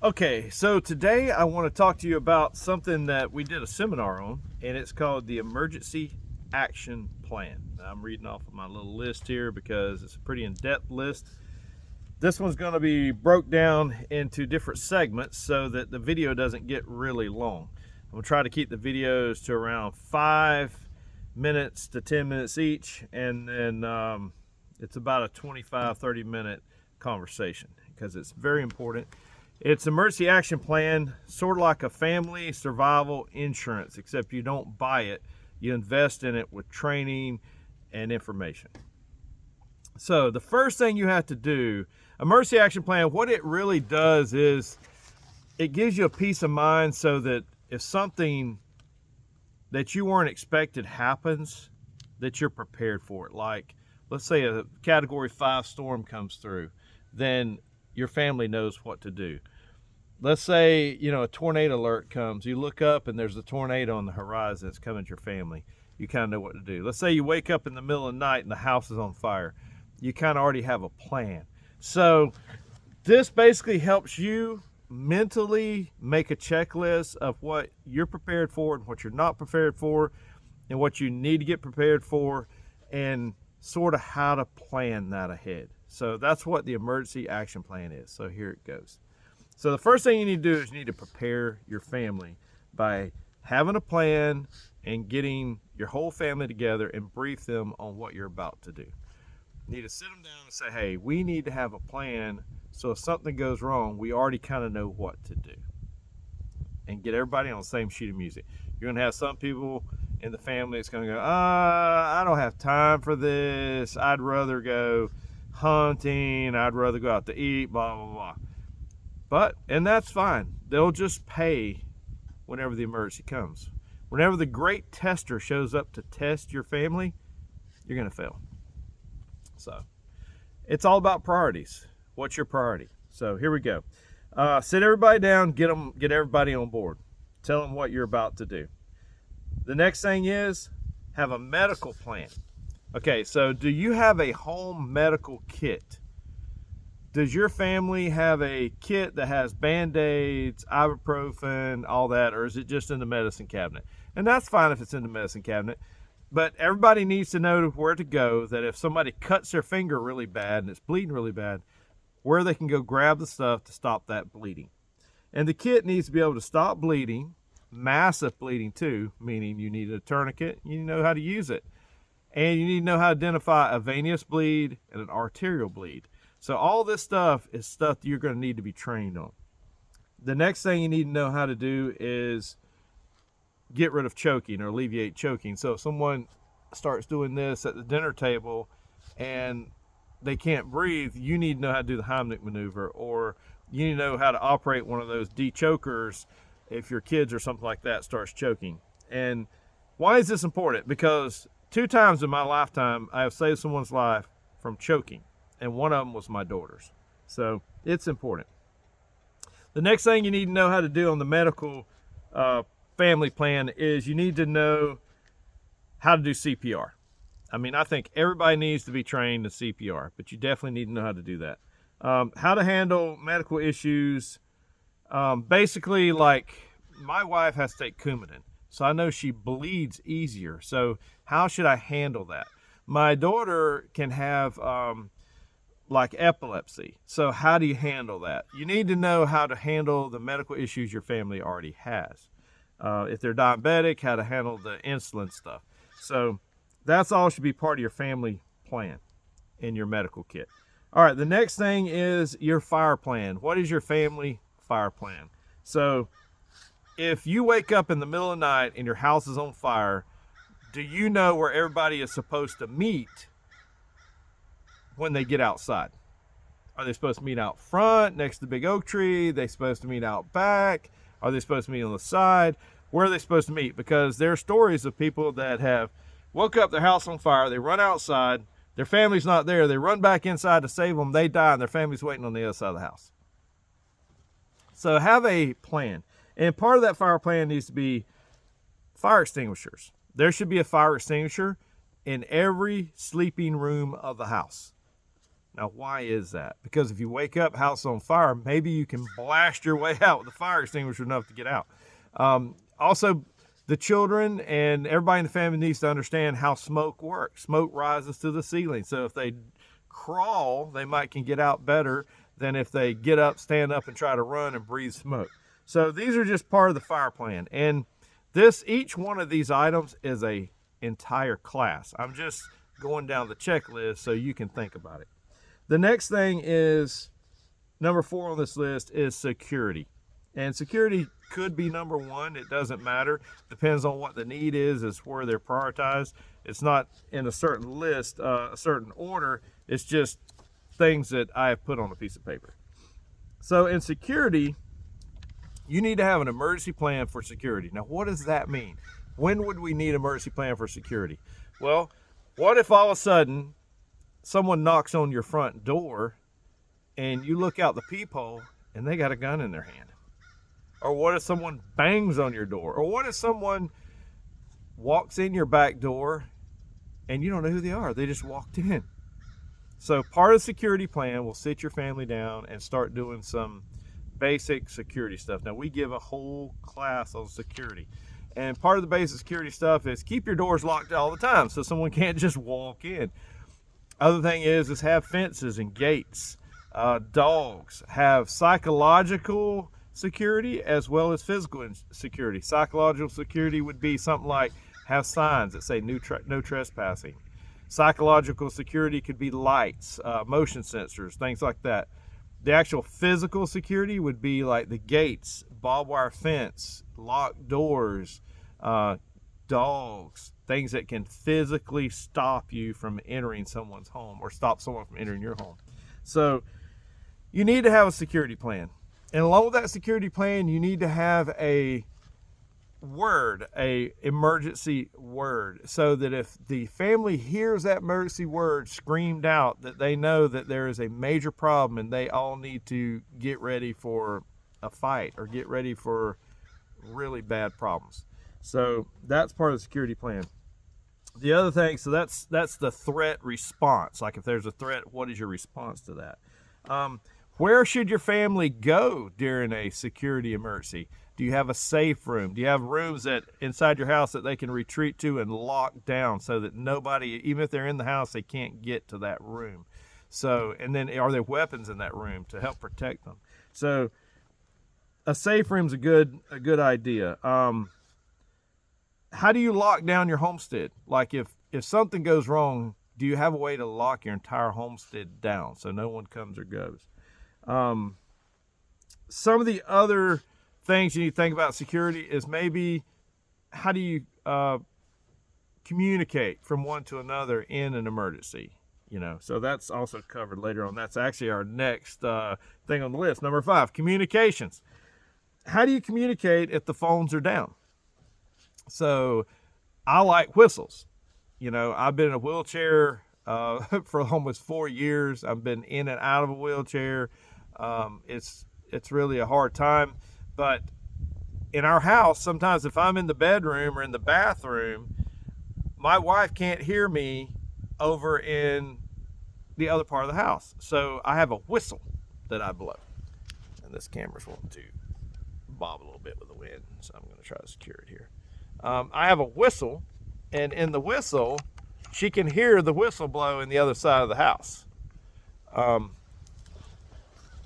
Okay, so today I want to talk to you about something that we did a seminar on, and it's called the Emergency Action Plan. I'm reading off of my little list here because it's a pretty in-depth list. This one's going to be broke down into different segments so that the video doesn't get really long. I'm going to try to keep the videos to around 5 minutes to 10 minutes each, and then it's about a 25-30 minute conversation because it's very important. It's emergency action plan, sort of like a family survival insurance, except you don't buy it. You invest in it with training and information. So the first thing you have to do, emergency action plan, what it really does is it gives you a peace of mind so that if something that you weren't expected happens, that you're prepared for it. Like, let's say a Category 5 storm comes through, then your family knows what to do. Let's say, a tornado alert comes. You look up and there's a tornado on the horizon that's coming to your family. You kind of know what to do. Let's say you wake up in the middle of the night and the house is on fire. You kind of already have a plan. So this basically helps you mentally make a checklist of what you're prepared for and what you're not prepared for and what you need to get prepared for and sort of how to plan that ahead. So that's what the emergency action plan is. So here it goes. So the first thing you need to do is you need to prepare your family by having a plan and getting your whole family together and brief them on what you're about to do. You need to sit them down and say, hey, we need to have a plan so if something goes wrong, we already kind of know what to do. And get everybody on the same sheet of music. You're going to have some people in the family that's going to go, I don't have time for this. I'd rather go hunting. I'd rather go out to eat, blah, blah, blah. And that's fine. They'll just pay whenever the emergency comes. Whenever the great tester shows up to test your family, you're going to fail. So it's all about priorities. What's your priority? So here we go. Sit everybody down, get everybody on board. Tell them what you're about to do. The next thing is have a medical plan. Okay, so do you have a home medical kit? Does your family have a kit that has Band-Aids, ibuprofen, all that, or is it just in the medicine cabinet? And that's fine if it's in the medicine cabinet, but everybody needs to know where to go, that if somebody cuts their finger really bad and it's bleeding really bad, where they can go grab the stuff to stop that bleeding. And the kit needs to be able to stop bleeding, massive bleeding too, meaning you need a tourniquet, you need to know how to use it. And you need to know how to identify a venous bleed and an arterial bleed. So all this stuff is stuff that you're going to need to be trained on. The next thing you need to know how to do is get rid of choking or alleviate choking. So if someone starts doing this at the dinner table and they can't breathe, you need to know how to do the Heimlich maneuver, or you need to know how to operate one of those de-chokers if your kids or something like that starts choking. And why is this important? Because 2 times in my lifetime, I have saved someone's life from choking. And one of them was my daughter's. So it's important. The next thing you need to know how to do on the medical family plan is you need to know how to do CPR. I mean, I think everybody needs to be trained in CPR, but you definitely need to know how to do that. How to handle medical issues. Basically, like my wife has to take Coumadin, so I know she bleeds easier. So how should I handle that? My daughter can have like epilepsy. So how do you handle that? You need to know how to handle the medical issues your family already has. If they're diabetic, how to handle the insulin stuff. So that's all should be part of your family plan in your medical kit. All right, the next thing is your fire plan. What is your family fire plan? So if you wake up in the middle of the night and your house is on fire, do you know where everybody is supposed to meet when they get outside? Are they supposed to meet out front next to the big oak tree? Are they supposed to meet out back? Are they supposed to meet on the side? Where are they supposed to meet? Because there are stories of people that have woke up their house on fire, they run outside, their family's not there, they run back inside to save them, they die, and their family's waiting on the other side of the house. So have a plan. And part of that fire plan needs to be fire extinguishers. There should be a fire extinguisher in every sleeping room of the house. Now, why is that? Because if you wake up, house on fire, maybe you can blast your way out with a fire extinguisher enough to get out. Also, the children and everybody in the family needs to understand how smoke works. Smoke rises to the ceiling. So if they crawl, they can get out better than if they get up, stand up, and try to run and breathe smoke. So these are just part of the fire plan. And each one of these items is a entire class. I'm just going down the checklist so you can think about it. The next thing is, number 4 on this list is security. And security could be number 1. It doesn't matter. Depends on what the need is where they're prioritized. It's not in a certain list, a certain order. It's just things that I have put on a piece of paper. So in security, you need to have an emergency plan for security. Now, what does that mean? When would we need an emergency plan for security? Well, what if all of a sudden someone knocks on your front door and you look out the peephole and they got a gun in their hand? Or what if someone bangs on your door? Or what if someone walks in your back door and you don't know who they are? They just walked in. So part of the security plan will sit your family down and start doing some basic security stuff. Now, we give a whole class on security. And part of the basic security stuff is keep your doors locked all the time so someone can't just walk in. Other thing is have fences and gates. Dogs. Have psychological security as well as physical security. Psychological security would be something like have signs that say no trespassing. Psychological security could be lights, motion sensors, things like that. The actual physical security would be like the gates, barbed wire fence, locked doors, dogs, things that can physically stop you from entering someone's home or stop someone from entering your home. So you need to have a security plan. And along with that security plan, you need to have a emergency word, so that if the family hears that emergency word screamed out, that they know that there is a major problem and they all need to get ready for a fight or get ready for really bad problems. So that's part of the security plan. The other thing, so that's the threat response. Like if there's a threat, what is your response to that? Where should your family go during a security emergency? Do you have a safe room? Do you have rooms that inside your house that they can retreat to and lock down so that nobody, even if they're in the house, they can't get to that room? So, and then are there weapons in that room to help protect them? So a safe room's a good idea. How do you lock down your homestead? Like if something goes wrong, do you have a way to lock your entire homestead down so no one comes or goes? Some of the other things you need to think about security is maybe how do you communicate from one to another in an emergency? So that's also covered later on. That's actually our next thing on the list. Number 5, communications. How do you communicate if the phones are down? So I like whistles. I've been in a wheelchair for almost 4 years. I've been in and out of a wheelchair. It's really a hard time. But in our house, sometimes if I'm in the bedroom or in the bathroom, my wife can't hear me over in the other part of the house. So I have a whistle that I blow. And this camera's wanting to bob a little bit with the wind, so I'm going to try to secure it here. I have a whistle, and in the whistle, she can hear the whistle blow in the other side of the house.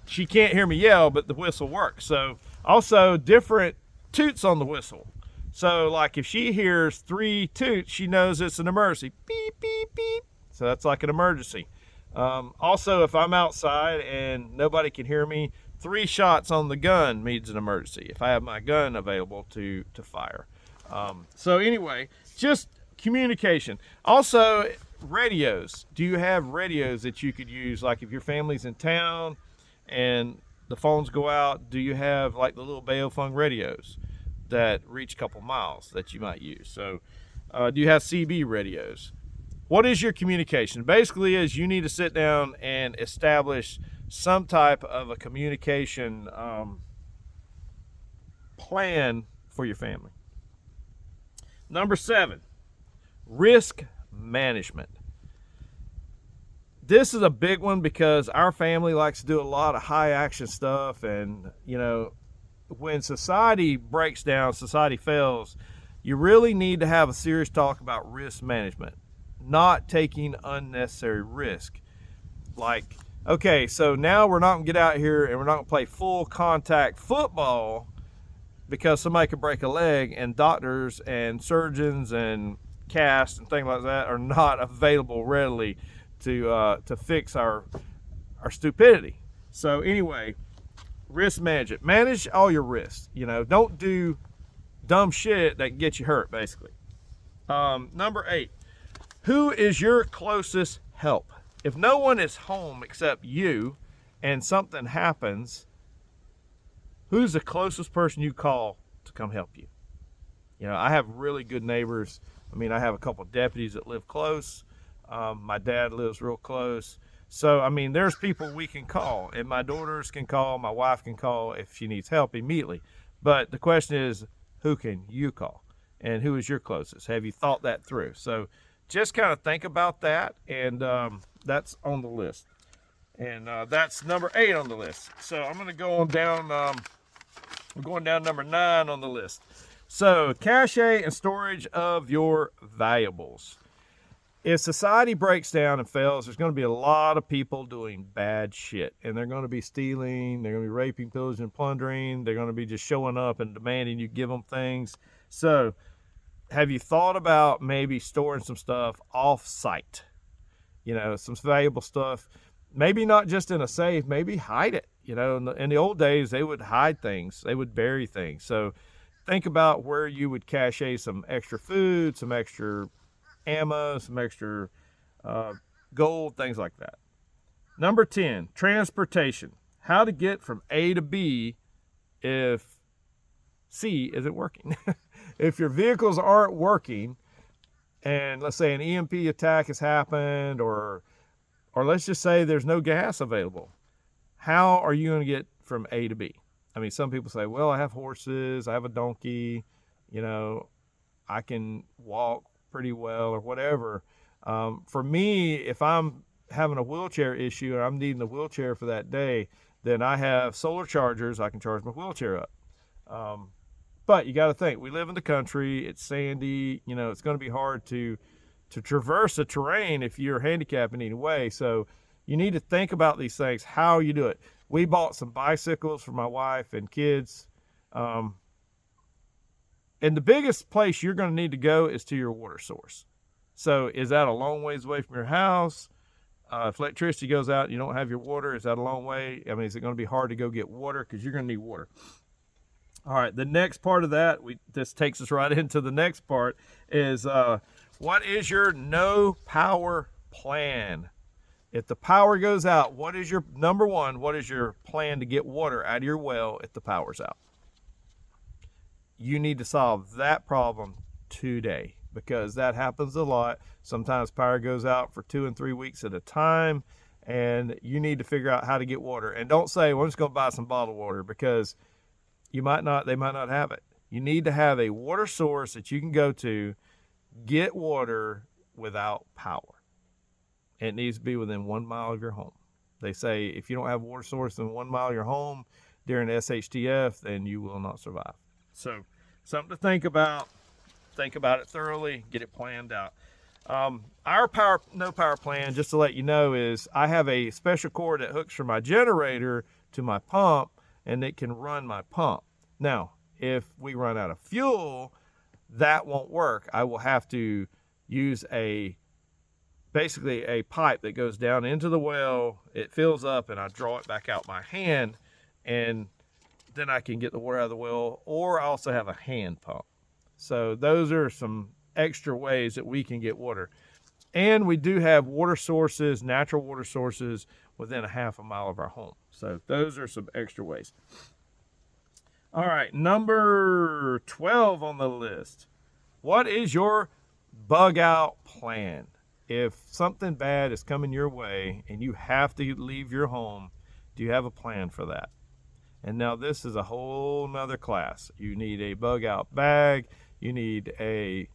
She can't hear me yell, but the whistle works. So also different toots on the whistle. So like if she hears 3 toots, she knows it's an emergency. Beep, beep, beep. So that's like an emergency. Also, if I'm outside and nobody can hear me, 3 shots on the gun means an emergency if I have my gun available to fire. So anyway, just communication. Also, radios. Do you have radios that you could use? Like if your family's in town and the phones go out, do you have like the little Baofeng radios that reach a couple miles that you might use? So do you have CB radios? What is your communication? Basically is you need to sit down and establish some type of a communication plan for your family. Number 7, risk management. This is a big one because our family likes to do a lot of high action stuff, and when society breaks down, society fails, you really need to have a serious talk about risk management, not taking unnecessary risk. Like, okay, so now we're not gonna get out here and we're not gonna play full contact football because somebody could break a leg, and doctors and surgeons and casts and things like that are not available readily to fix our stupidity. So anyway, risk management. Manage all your risks. Don't do dumb shit that can get you hurt, basically. Number 8, who is your closest help? If no one is home except you and something happens, who's the closest person you call to come help you? I have really good neighbors. I have a couple of deputies that live close. My dad lives real close. So, there's people we can call, and my daughters can call, my wife can call if she needs help immediately. But the question is, who can you call? And who is your closest? Have you thought that through? So just kind of think about that, and that's on the list. And that's number 8 on the list. So I'm going to go on down, we're going down number 9 on the list. So cache and storage of your valuables. If society breaks down and fails, there's going to be a lot of people doing bad shit, and they're going to be stealing, they're going to be raping, pillaging, and plundering. They're going to be just showing up and demanding you give them things. So have you thought about maybe storing some stuff off site? Some valuable stuff, maybe not just in a safe, maybe hide it. In the old days, they would hide things, they would bury things. So think about where you would cache some extra food, some extra ammo, some extra gold, things like that. Number 10, transportation. How to get from A to B if C isn't working. If your vehicles aren't working, and let's say an EMP attack has happened, or let's just say there's no gas available, how are you going to get from A to B? Some people say, well, I have horses, I have a donkey, I can walk pretty well, or whatever. For me, if I'm having a wheelchair issue and I'm needing a wheelchair for that day, then I have solar chargers. I can charge my wheelchair up. But you got to think, we live in the country, it's sandy, it's going to be hard to traverse the terrain if you're handicapped in any way. So you need to think about these things, how you do it. We bought some bicycles for my wife and kids. And the biggest place you're going to need to go is to your water source. So is that a long ways away from your house? If electricity goes out and you don't have your water, is that a long way? Is it going to be hard to go get water? Because you're going to need water. All right, the next part of that, this takes us right into the next part, is what is your no power plan? If the power goes out, what is your plan to get water out of your well if the power's out? You need to solve that problem today, because that happens a lot. Sometimes power goes out for 2 and 3 weeks at a time, and you need to figure out how to get water. And don't say, well, I'm just going to buy some bottled water, because they might not have it. You need to have a water source that you can go to, get water without power. It needs to be within 1 mile of your home. They say if you don't have a water source within 1 mile of your home during SHTF, then you will not survive. So something to think about. Think about it thoroughly. Get it planned out. Our no power plan, just to let you know, is I have a special cord that hooks from my generator to my pump, and it can run my pump. Now, if we run out of fuel, that won't work. I will have to use basically a pipe that goes down into the well. It fills up, and I draw it back out my hand, and then I can get the water out of the well. Or I also have a hand pump. So those are some extra ways that we can get water. And we do have water sources, natural water sources, within a half a mile of our home. So those are some extra ways. All right, number 12 on the list. What is your bug out plan? If something bad is coming your way and you have to leave your home, do you have a plan for that? And now this is a whole nother class. You need a bug out bag. You need a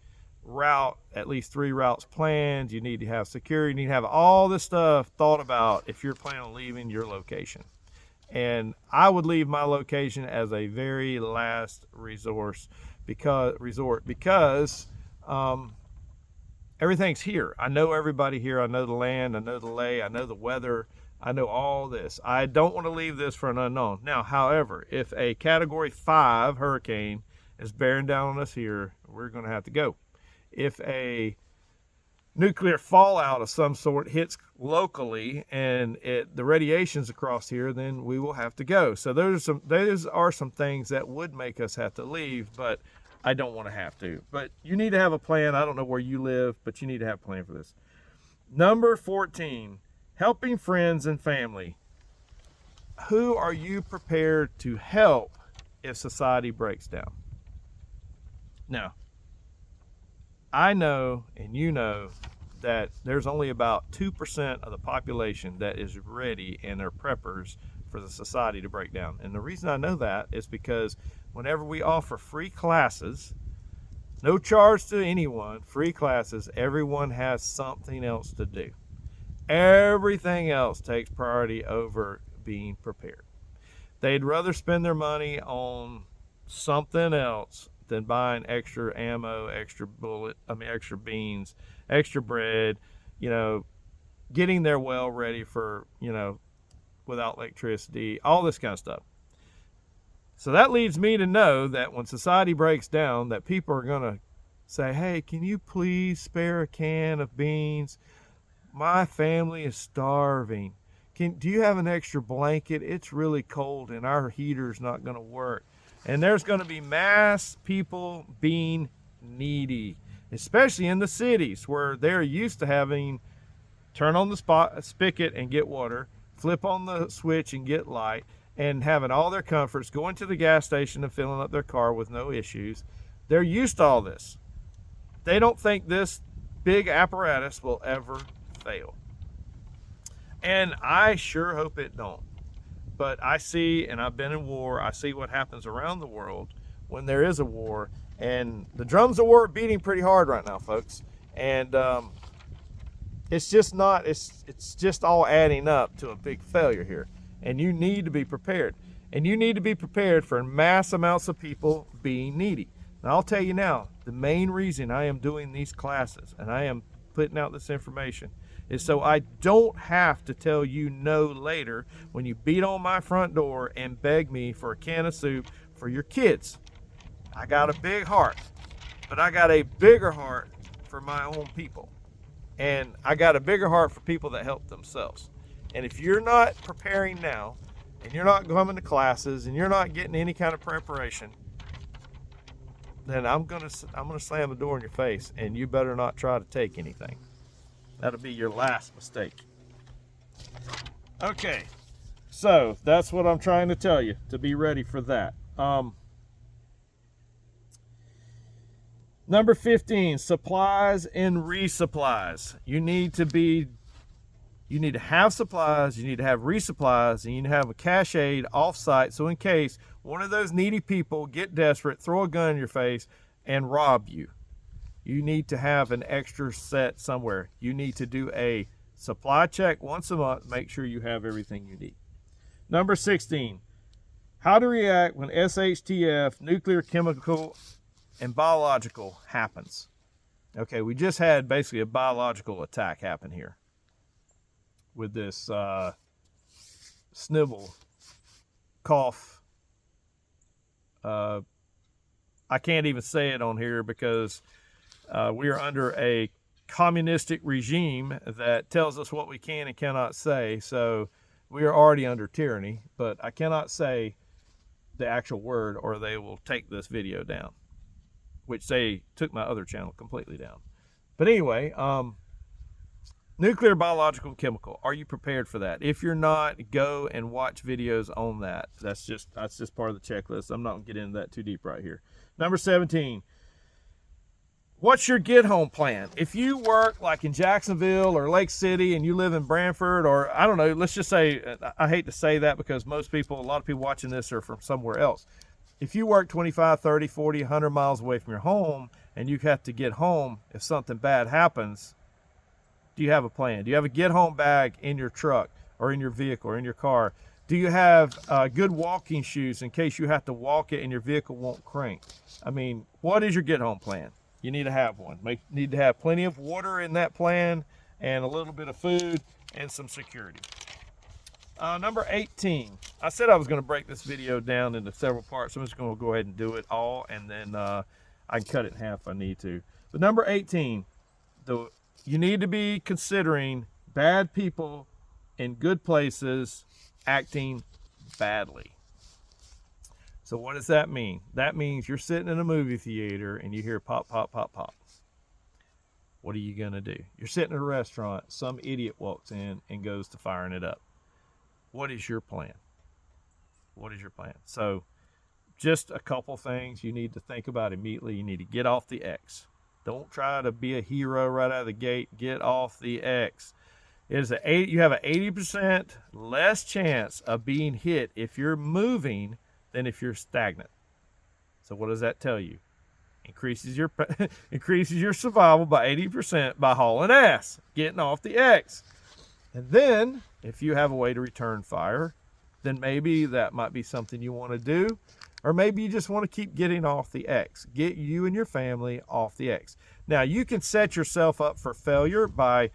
route, at least 3 routes planned. You need to have security. You need to have all this stuff thought about if you're planning on leaving your location. And I would leave my location as a very last resort because everything's here. I know everybody here. I know the land. I know the lay. I know the weather. I know all this. I don't want to leave this for an unknown. Now, however, if a Category 5 hurricane is bearing down on us here, we're going to have to go. If a nuclear fallout of some sort hits locally and the radiation's across here, then we will have to go. So those are some things that would make us have to leave, but I don't want to have to. But you need to have a plan. I don't know where you live, but you need to have a plan for this. Number 14, helping friends and family. Who are you prepared to help if society breaks down? Now, I know and you know that there's only about 2% of the population that is ready and are preppers for the society to break down. And the reason I know that is because whenever we offer free classes, no charge to anyone, free classes, everyone has something else to do. Everything else takes priority over being prepared. They'd rather spend their money on something else than buying extra ammo, extra extra beans, extra bread, getting their well ready for, without electricity, all this kind of stuff. So that leads me to know that when society breaks down, that people are going to say, hey, can you please spare a can of beans? My family is starving. Do you have an extra blanket? It's really cold and our heater's not going to work. And there's going to be mass people being needy, especially in the cities where they're used to having turn on the spigot and get water, flip on the switch and get light, and having all their comforts, going to the gas station and filling up their car with no issues. They're used to all this. They don't think this big apparatus will ever fail. And I sure hope it don't. But I see, and I've been in war, I see what happens around the world when there is a war. And the drums of war are beating pretty hard right now, folks. And it's just all adding up to a big failure here. And you need to be prepared. And you need to be prepared for mass amounts of people being needy. And I'll tell you now, the main reason I am doing these classes and I am putting out this information is so I don't have to tell you no later when you beat on my front door and beg me for a can of soup for your kids. I got a big heart, but I got a bigger heart for my own people. And I got a bigger heart for people that help themselves. And if you're not preparing now, and you're not coming to classes, and you're not getting any kind of preparation, then I'm gonna slam the door in your face, and you better not try to take anything. That'll be your last mistake. Okay, so that's what I'm trying to tell you, to be ready for that. Number 15, supplies and resupplies. You need to have supplies, you need to have resupplies, and you need to have a cash aid off-site, so in case one of those needy people get desperate, throw a gun in your face, and rob you, you need to have an extra set somewhere. You need to do a supply check once a month, make sure you have everything you need. Number 16, how to react when SHTF, nuclear, chemical, and biological happens. Okay, we just had basically a biological attack happen here with this snivel, cough. I can't even say it on here because we are under a communistic regime that tells us what we can and cannot say. So we are already under tyranny, but I cannot say the actual word or they will take this video down, which they took my other channel completely down. But anyway, nuclear, biological, and chemical. Are you prepared for that? If you're not, go and watch videos on that. That's just part of the checklist. I'm not going to get into that too deep right here. Number 17. What's your get home plan? If you work like in Jacksonville or Lake City and you live in Brantford, or I don't know, let's just say, I hate to say that because a lot of people watching this are from somewhere else. if you work 25, 30, 40, 100 miles away from your home and you have to get home if something bad happens, do you have a plan? Do you have a get home bag in your truck or in your vehicle or in your car? Do you have good walking shoes in case you have to walk it and your vehicle won't crank? I mean, what is your get home plan? You need to have one. Need to have plenty of water in that plan and a little bit of food and some security. Number 18. I said I was going to break this video down into several parts. I'm just going to go ahead and do it all, and then I can cut it in half if I need to. But number 18, you need to be considering bad people in good places acting badly. So what does that mean? That means you're sitting in a movie theater and you hear pop, pop, pop, pop. What are you going to do? You're sitting at a restaurant, some idiot walks in and goes to firing it up. What is your plan? What is your plan? So just a couple things you need to think about immediately. You need to get off the X. Don't try to be a hero right out of the gate. Get off the X. You have an 80% less chance of being hit if you're moving than if you're stagnant. So what does that tell you? Increases your survival by 80% by hauling ass, getting off the X. And then if you have a way to return fire, then maybe that might be something you want to do. Or maybe you just want to keep getting off the X. Get you and your family off the X. Now, you can set yourself up for failure by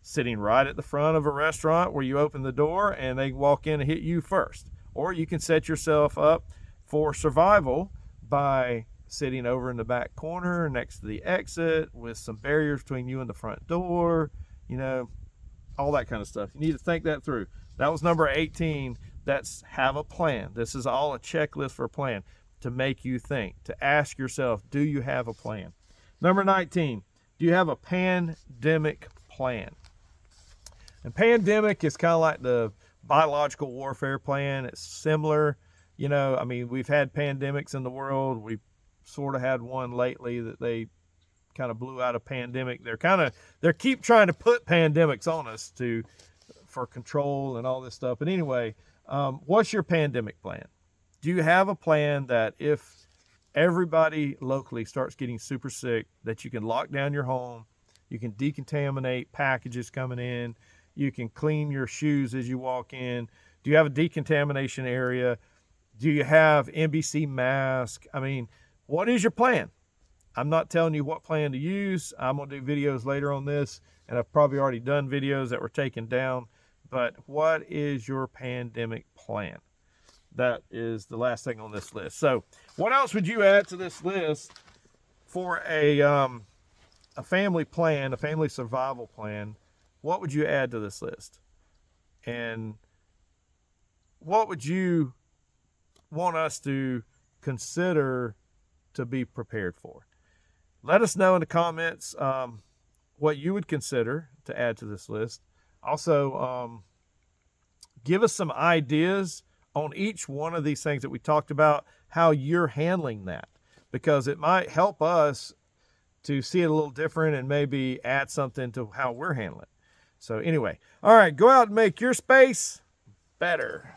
sitting right at the front of a restaurant where you open the door and they walk in and hit you first. Or you can set yourself up for survival by sitting over in the back corner next to the exit with some barriers between you and the front door, all that kind of stuff. You need to think that through. That was number 18. That's have a plan. This is all a checklist for a plan to make you think, to ask yourself, do you have a plan? Number 19, do you have a pandemic plan? And pandemic is kind of like the biological warfare plan. It's similar. We've had pandemics in the world. We sort of had one lately that they kind of blew out a pandemic. They keep trying to put pandemics on us for control and all this stuff. But anyway, what's your pandemic plan? Do you have a plan that if everybody locally starts getting super sick, that you can lock down your home, you can decontaminate packages coming in, you can clean your shoes as you walk in? Do you have a decontamination area? Do you have NBC masks? What is your plan? I'm not telling you what plan to use. I'm going to do videos later on this, and I've probably already done videos that were taken down. But what is your pandemic plan? That is the last thing on this list. So what else would you add to this list for a family plan, a family survival plan? What would you add to this list? And what would you want us to consider to be prepared for? Let us know in the comments what you would consider to add to this list. Also, give us some ideas on each one of these things that we talked about, how you're handling that, because it might help us to see it a little different and maybe add something to how we're handling it. So anyway, all right, go out and make your space better.